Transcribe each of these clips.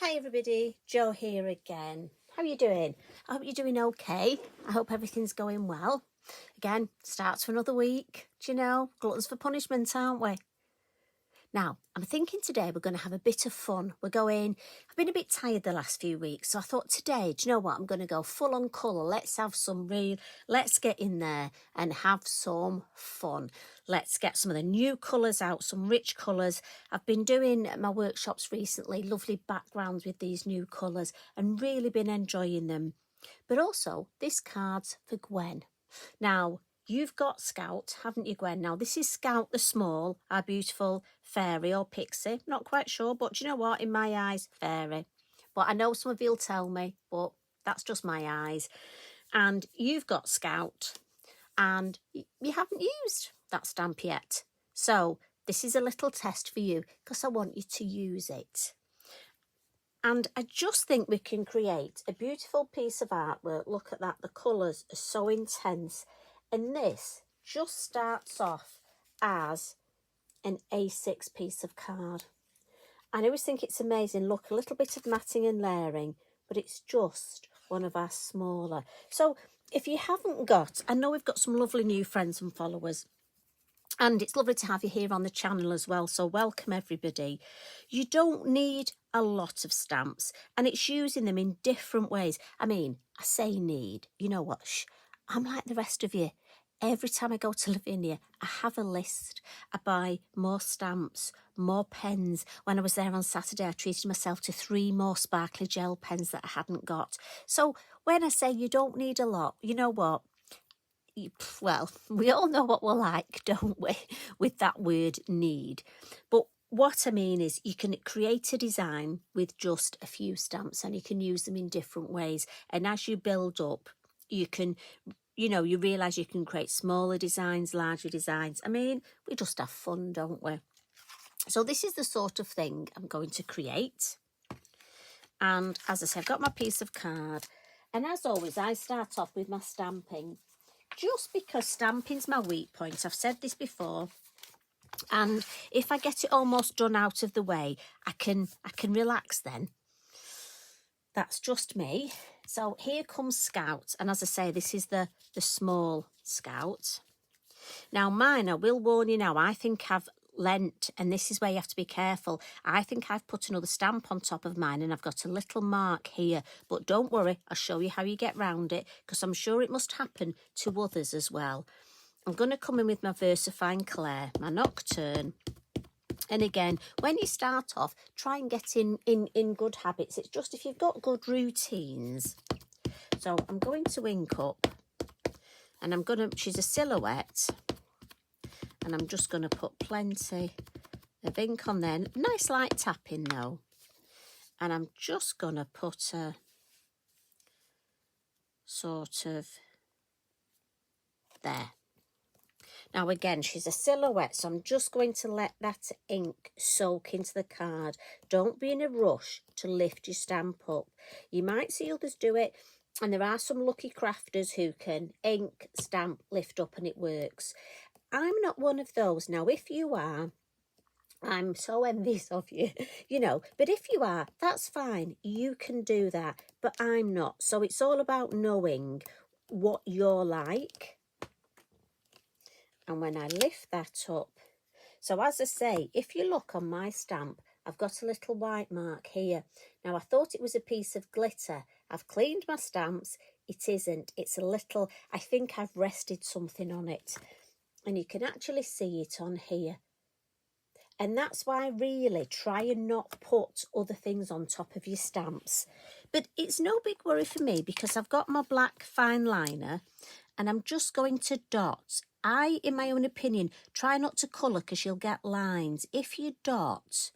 Hi everybody, Jo here again. How are you doing? I hope you're doing okay. I hope everything's going well. Again, starts for another week. Do you know, gluttons for punishment, aren't we? Now, I'm thinking today we're going to have a bit of fun. I've been a bit tired the last few weeks, so I thought today, do you know what, I'm going to go full on colour. Let's get in there and have some fun. Let's get some of the new colours out, some rich colours. I've been doing my workshops recently, lovely backgrounds with these new colours, and really been enjoying them. But also, this card's for Gwen. Now, you've got Scout, haven't you, Gwen? Now, this is Scout the small, our beautiful fairy or pixie. Not quite sure, but do you know what? In my eyes, fairy. But I know some of you'll tell me, but that's just my eyes. And you've got Scout, and you haven't used that stamp yet. So this is a little test for you, because I want you to use it. And I just think we can create a beautiful piece of artwork. Look at that, the colours are so intense. And this just starts off as an A6 piece of card. I always think it's amazing. Look, a little bit of matting and layering, but it's just one of our smaller. So if you haven't got, I know we've got some lovely new friends and followers, and it's lovely to have you here on the channel as well. So welcome everybody. You don't need a lot of stamps, and it's using them in different ways. I mean, I say need, you know what? I'm like the rest of you. Every time I go to Lavinia, I have a list. I buy more stamps, more pens. When I was there on Saturday, I treated myself to 3 more sparkly gel pens that I hadn't got. So when I say you don't need a lot, you know what? Well, we all know what we're like, don't we, with that word need. But what I mean is you can create a design with just a few stamps, and you can use them in different ways. And as you build up, you can, you realise you can create smaller designs, larger designs. I mean, we just have fun, don't we? So this is the sort of thing I'm going to create. And as I said, I've got my piece of card. And as always, I start off with my stamping. Just because stamping's my weak point. I've said this before. And if I get it almost done out of the way, I can relax then. That's just me. So here comes Scout. And as I say, this is the small Scout. Now mine, I will warn you now, I think I've lent, and this is where you have to be careful. I think I've put another stamp on top of mine, and I've got a little mark here. But don't worry, I'll show you how you get round it, because I'm sure it must happen to others as well. I'm going to come in with my Versafine Clair, my Nocturne. And again, when you start off, try and get in good habits. It's just if you've got good routines. So I'm going to ink up, and she's a silhouette, and I'm just going to put plenty of ink on there. Nice light tapping though. And I'm just going to put a sort of there. Now again, she's a silhouette, so I'm just going to let that ink soak into the card. Don't be in a rush to lift your stamp up. You might see others do it, and there are some lucky crafters who can ink, stamp, lift up, and it works. I'm not one of those. Now, if you are, I'm so envious of you, but if you are, that's fine. You can do that, but I'm not. So it's all about knowing what you're like. And when I lift that up, so as I say, if you look on my stamp, I've got a little white mark here. Now, I thought it was a piece of glitter. I've cleaned my stamps. It isn't. It's a little, I think I've rested something on it. And you can actually see it on here. And that's why really try and not put other things on top of your stamps. But it's no big worry for me, because I've got my black fine liner, and I'm just going to dot. In my own opinion, try not to colour, because you'll get lines. If you dot,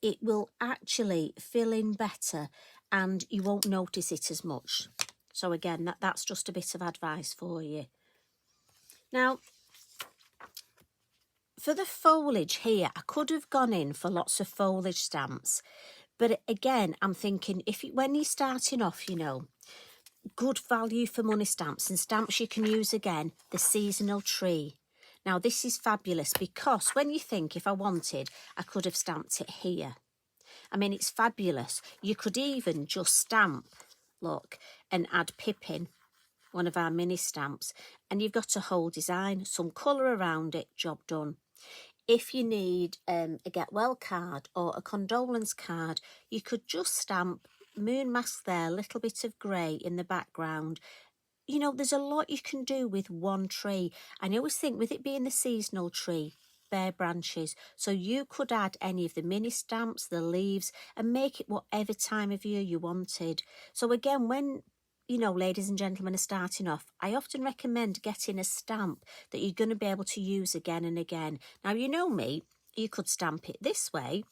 it will actually fill in better and you won't notice it as much. So again, that's just a bit of advice for you. Now, for the foliage here, I could have gone in for lots of foliage stamps. But again, I'm thinking, when you're starting off, good value for money stamps, and stamps you can use again, the seasonal tree. Now, this is fabulous, because when you think, if I wanted, I could have stamped it here. I mean, it's fabulous. You could even just stamp, look, and add Pippin, one of our mini stamps, and you've got a whole design, some colour around it, job done. If you need a get well card or a condolence card, you could just stamp moon mask there, a little bit of grey in the background. You know, there's a lot you can do with one tree. And I always think with it being the seasonal tree, bare branches, so you could add any of the mini stamps, the leaves, and make it whatever time of year you wanted. So again, when, you know, ladies and gentlemen are starting off, I often recommend getting a stamp that you're going to be able to use again and again. Now, you know me, you could stamp it this way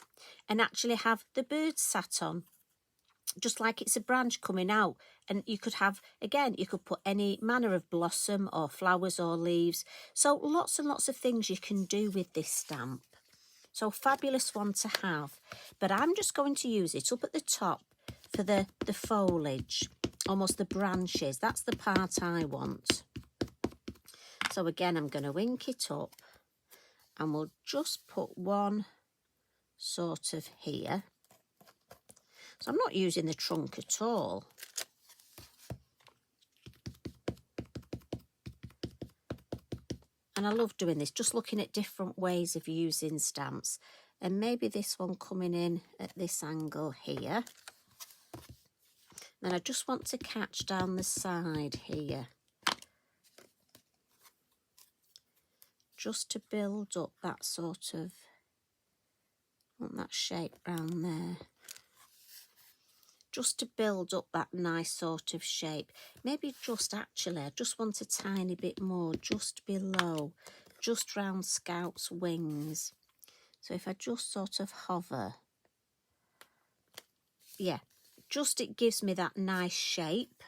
and actually have the birds sat on, just like it's a branch coming out. And you could have, again, you could put any manner of blossom or flowers or leaves. So lots and lots of things you can do with this stamp. So fabulous one to have. But I'm just going to use it up at the top for the foliage, almost the branches. That's the part I want. So again, I'm going to ink it up and we'll just put one sort of here. So I'm not using the trunk at all. And I love doing this, just looking at different ways of using stamps. And maybe this one coming in at this angle here. Then I just want to catch down the side here, just to build up that sort of, want that shape round there, just to build up that nice sort of shape. Maybe just actually, I just want a tiny bit more just below, just round Scout's wings. So if I just sort of hover, yeah, just it gives me that nice shape.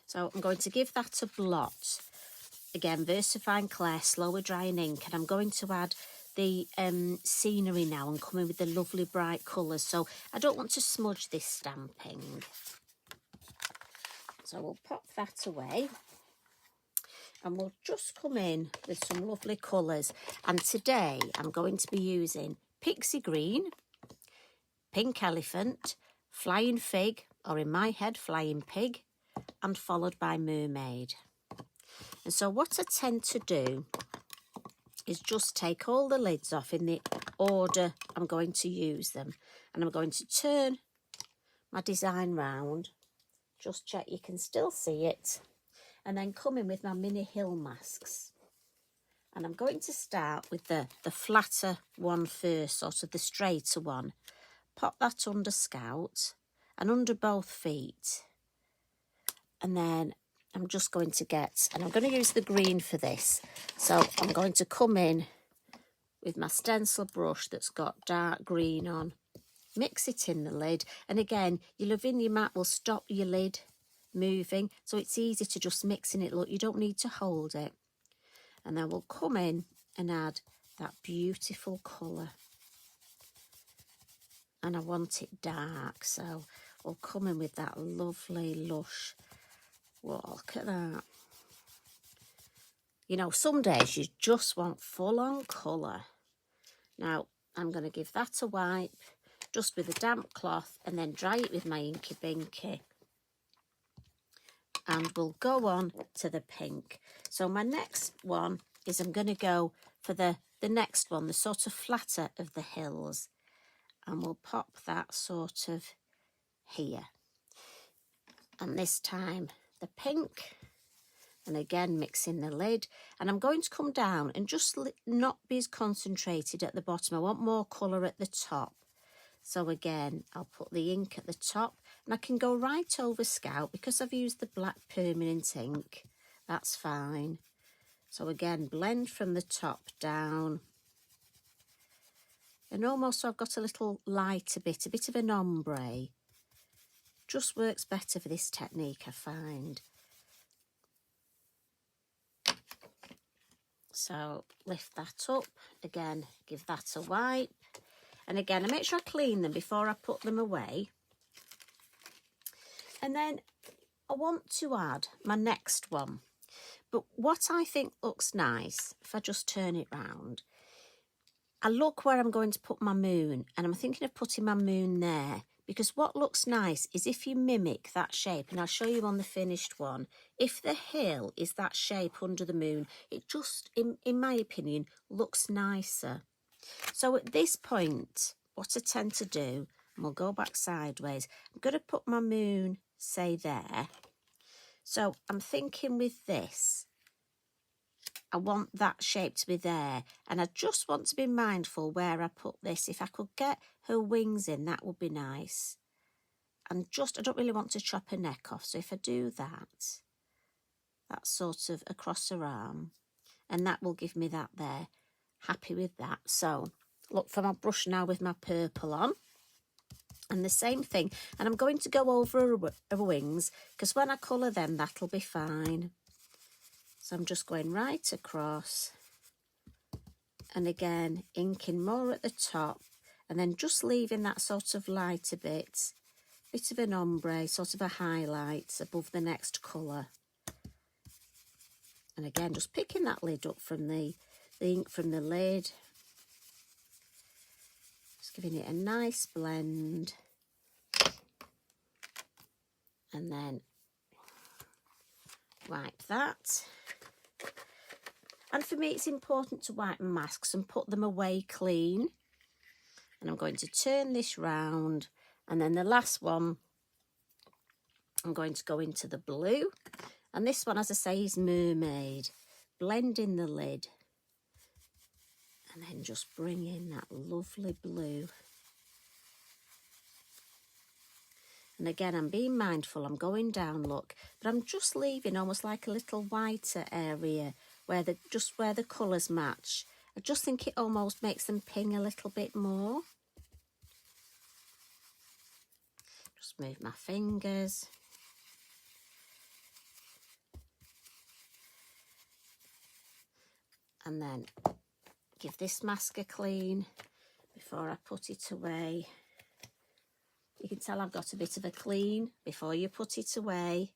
So I'm going to give that a blot. Again, Versafine Clair, slower drying ink, and I'm going to add the scenery now and come in with the lovely bright colours. So I don't want to smudge this stamping. So we'll pop that away. And we'll just come in with some lovely colours. And today I'm going to be using Pixie Green, Pink Elephant, Flying Fig, or in my head, Flying Pig, and followed by Mermaid. And so what I tend to do is just take all the lids off in the order I'm going to use them. And I'm going to turn my design round, just check you can still see it, and then come in with my mini hill masks. And I'm going to start with the flatter one first, sort of the straighter one. Pop that under Scout and under both feet. And then I'm just going to get, and I'm going to use the green for this. So I'm going to come in with my stencil brush that's got dark green on. Mix it in the lid. And again, your Lavinia mat will stop your lid moving. So it's easy to just mix in it. Look, you don't need to hold it. And then we'll come in and add that beautiful colour. And I want it dark, so we'll come in with that lovely lush. Whoa, look at that. You know, some days you just want full-on colour. Now, I'm going to give that a wipe just with a damp cloth and then dry it with my Inky Binky. And we'll go on to the pink. So my next one is I'm going to go for the next one, the sort of flatter of the hills. And we'll pop that sort of here. And this time the pink. And again, mixing the lid. And I'm going to come down and just not be as concentrated at the bottom. I want more colour at the top. So again, I'll put the ink at the top. And I can go right over Scout because I've used the black permanent ink. That's fine. So again, blend from the top down. And almost so I've got a little lighter bit, a bit of an ombre. Just works better for this technique, I find. So lift that up. Again, give that a wipe. And again, I make sure I clean them before I put them away. And then I want to add my next one. But what I think looks nice, if I just turn it round, I look where I'm going to put my moon, and I'm thinking of putting my moon there, because what looks nice is if you mimic that shape, and I'll show you on the finished one, if the hill is that shape under the moon, it just, in my opinion, looks nicer. So at this point, what I tend to do, and we'll go back sideways, I'm going to put my moon, say, there. So I'm thinking with this, I want that shape to be there, and I just want to be mindful where I put this. If I could get her wings in, that would be nice. And just, I don't really want to chop her neck off, so if I do that, that's sort of across her arm, and that will give me that there. Happy with that. So look for my brush now with my purple on, and the same thing, and I'm going to go over her wings, because when I colour them, that'll be fine. So I'm just going right across, and again inking more at the top, and then just leaving that sort of lighter bit of an ombre, sort of a highlight above the next colour. And again, just picking that lid up from the ink from the lid, just giving it a nice blend, and then wipe that. And for me, it's important to wipe masks and put them away clean. And I'm going to turn this round, and then the last one, I'm going to go into the blue. And this one, as I say, is Mermaid. Blend in the lid, and then just bring in that lovely blue. And again, I'm being mindful, I'm going down, look, but I'm just leaving almost like a little whiter area where just where the colours match. I just think it almost makes them ping a little bit more. Just move my fingers. And then give this mask a clean before I put it away. You can tell I've got a bit of a clean before you put it away.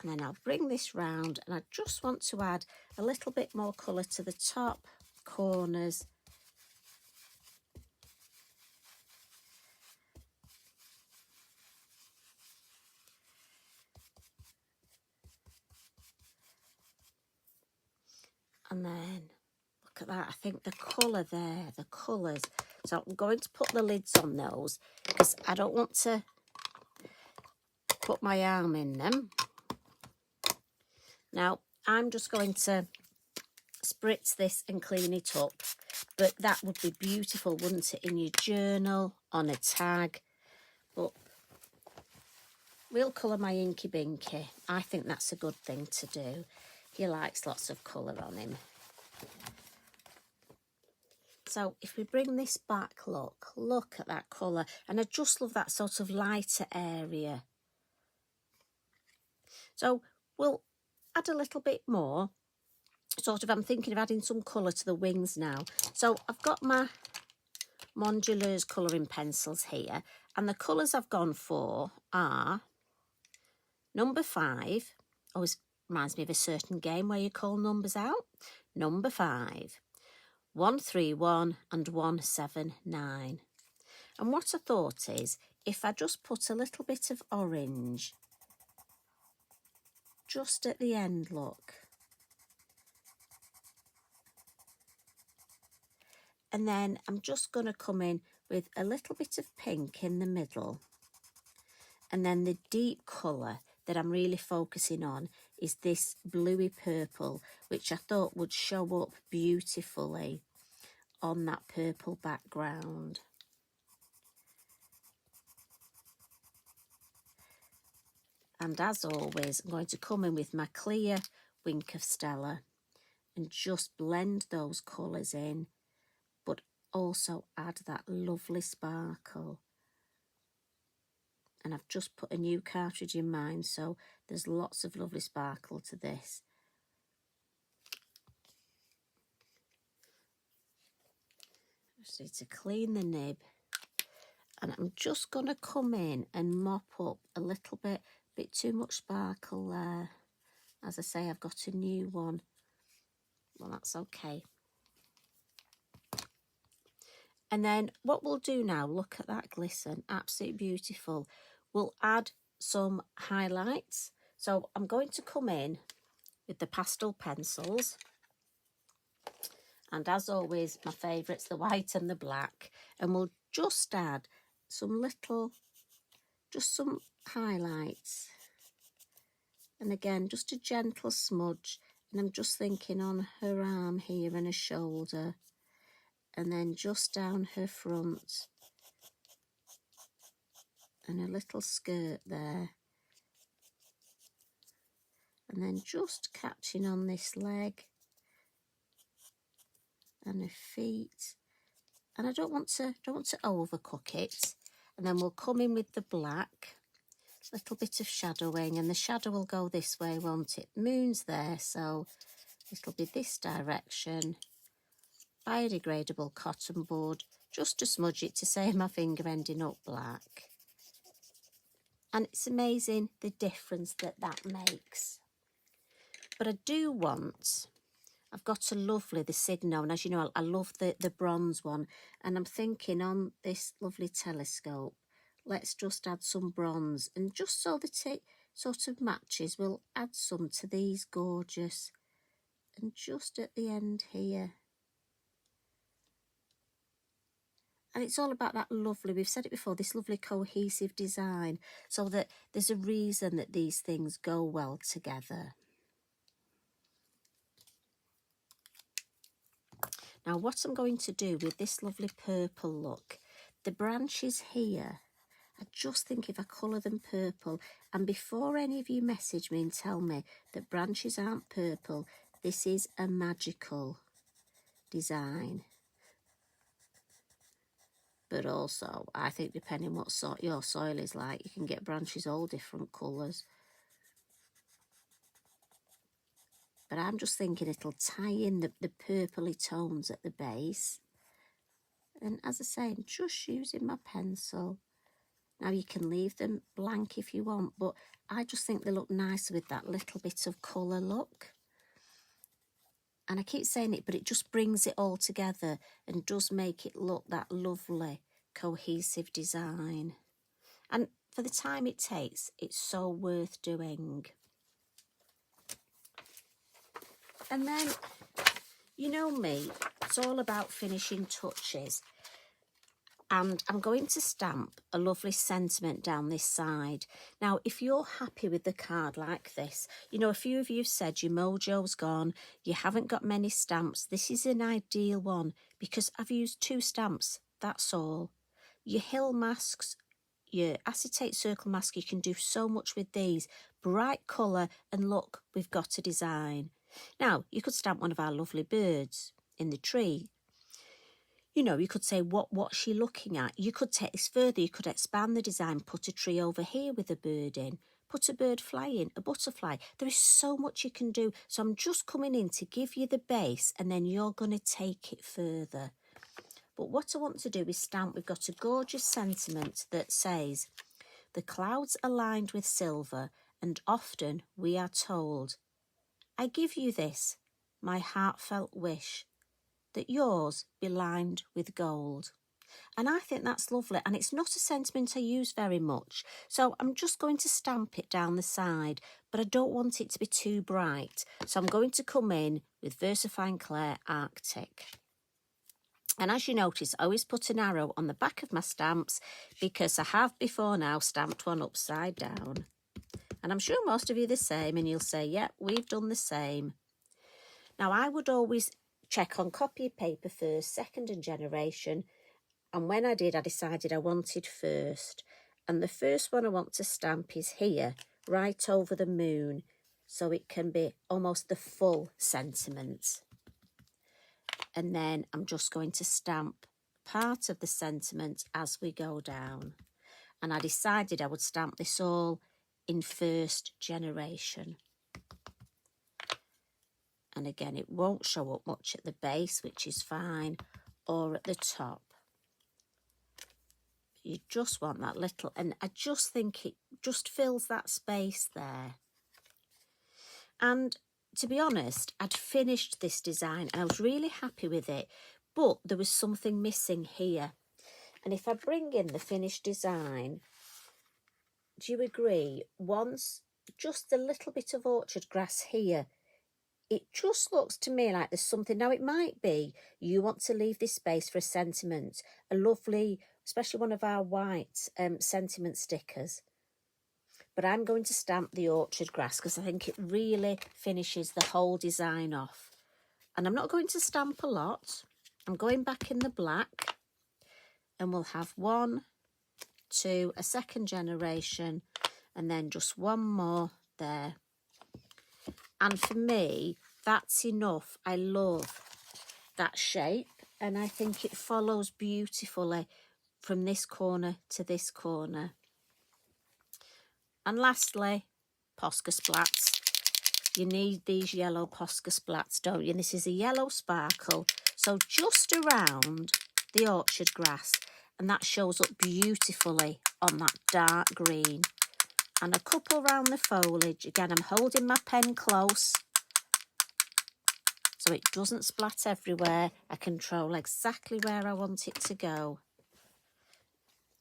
And then I'll bring this round, and I just want to add a little bit more colour to the top corners. And then, look at that, I think the colour there, the colours. So I'm going to put the lids on those, because I don't want to put my arm in them. Now, I'm just going to spritz this and clean it up, but that would be beautiful, wouldn't it, in your journal, on a tag. But we'll colour my Inky Binky. I think that's a good thing to do. He likes lots of colour on him. So if we bring this back, look at that colour. And I just love that sort of lighter area. So we'll add a little bit more. Sort of, I'm thinking of adding some colour to the wings now. So I've got my Mondeluz colouring pencils here. And the colours I've gone for are number 5. Always reminds me of a certain game where you call numbers out. Number 5, 131 and 179. And what I thought is, if I just put a little bit of orange just at the end, look. And then I'm just going to come in with a little bit of pink in the middle. And then the deep colour that I'm really focusing on is this bluey purple, which I thought would show up beautifully on that purple background. And as always, I'm going to come in with my clear Wink of Stella and just blend those colours in, but also add that lovely sparkle. And I've just put a new cartridge in mine, so there's lots of lovely sparkle to this. Just need to clean the nib. And I'm just going to come in and mop up a little bit too much sparkle there. As I say, I've got a new one. Well, that's okay. And then what we'll do now, look at that glisten, absolutely beautiful. We'll add some highlights. So I'm going to come in with the pastel pencils. And as always, my favourites, the white and the black. And we'll just add some little, just some highlights. And again, just a gentle smudge. And I'm just thinking on her arm here and her shoulder. And then just down her front. And a little skirt there. And then just catching on this leg. And her feet. And I don't want to overcook it. And then we'll come in with the black. A little bit of shadowing, and the shadow will go this way, won't it? Moon's there, so it'll be this direction. Biodegradable cotton bud, just to smudge it to save my finger ending up black. And it's amazing the difference that that makes. But I do want, I've got a lovely, the Signo, and as you know, I love the bronze one, and I'm thinking on this lovely telescope, let's just add some bronze, and just so that it sort of matches, we'll add some to these gorgeous, and just at the end here. And it's all about that lovely, we've said it before, this lovely cohesive design, so that there's a reason that these things go well together. Now what I'm going to do with this lovely purple look, the branches here, I just think if I colour them purple, and before any of you message me and tell me that branches aren't purple, this is a magical design. But also, I think depending what sort your soil is like, you can get branches all different colours. But I'm just thinking it'll tie in the purpley tones at the base. And as I say, I'm just using my pencil. Now you can leave them blank if you want, but I just think they look nicer with that little bit of colour look. And I keep saying it, but it just brings it all together and does make it look that lovely, cohesive design. And for the time it takes, it's so worth doing. And then, you know me, it's all about finishing touches. And I'm going to stamp a lovely sentiment down this side. Now, if you're happy with the card like this, you know, a few of you have said your mojo's gone, you haven't got many stamps. This is an ideal one because I've used 2 stamps, that's all. Your hill masks, your acetate circle mask, you can do so much with these. Bright colour, and look, we've got a design. Now, you could stamp one of our lovely birds in the tree. You know, you could say, what's she looking at? You could take this further. You could expand the design, put a tree over here with a bird in, put a bird flying, a butterfly. There is so much you can do. So I'm just coming in to give you the base, and then you're going to take it further. But what I want to do is stamp, we've got a gorgeous sentiment that says, the clouds are lined with silver, and often we are told, I give you this, my heartfelt wish, that yours be lined with gold. And I think that's lovely, and it's not a sentiment I use very much, so I'm just going to stamp it down the side, but I don't want it to be too bright, so I'm going to come in with Versafine Clair Arctic. And as you notice, I always put an arrow on the back of my stamps because I have before now stamped one upside down. And I'm sure most of you are the same, and you'll say, yeah, we've done the same. Now, I would always check on copy paper first, second and generation. And when I did, I decided I wanted first. And the first one I want to stamp is here, right over the moon. So it can be almost the full sentiment. And then I'm just going to stamp part of the sentiment as we go down. And I decided I would stamp this all in first generation. And again, it won't show up much at the base, which is fine, or at the top. You just want that little, and I just think it just fills that space there. And to be honest, I'd finished this design and I was really happy with it, but there was something missing here. And if I bring in the finished design, do you agree? Once just a little bit of orchard grass here, it just looks to me like there's something. Now, it might be you want to leave this space for a sentiment, a lovely, especially one of our white sentiment stickers. But I'm going to stamp the orchard grass because I think it really finishes the whole design off. And I'm not going to stamp a lot. I'm going back in the black, and we'll have 1, 2, a second generation, and then just one more there. And for me, that's enough. I love that shape, and I think it follows beautifully from this corner to this corner. And lastly, posca splats. You need these yellow posca splats, don't you? And this is a yellow sparkle, so just around the orchard grass, and that shows up beautifully on that dark green. And a couple around the foliage. Again, I'm holding my pen close so it doesn't splat everywhere. I control exactly where I want it to go.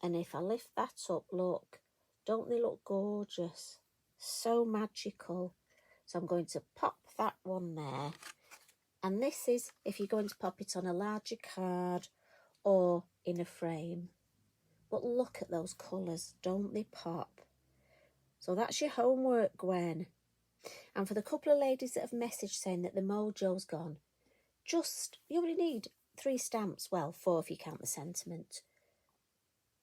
And if I lift that up, look, don't they look gorgeous? So magical. So I'm going to pop that one there. And this is if you're going to pop it on a larger card or in a frame. But look at those colours, don't they pop? So that's your homework, Gwen. And for the couple of ladies that have messaged saying that the mojo's gone, you only need 3 stamps. Well, 4 if you count the sentiment.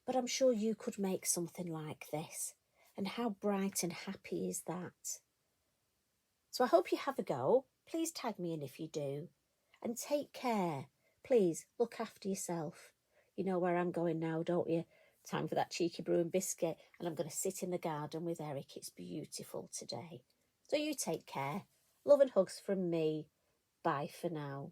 But I'm sure you could make something like this. And how bright and happy is that? So I hope you have a go. Please tag me in if you do. And take care. Please look after yourself. You know where I'm going now, don't you? Time for that cheeky brew and biscuit, and I'm going to sit in the garden with Eric. It's beautiful today. So you take care. Love and hugs from me. Bye for now.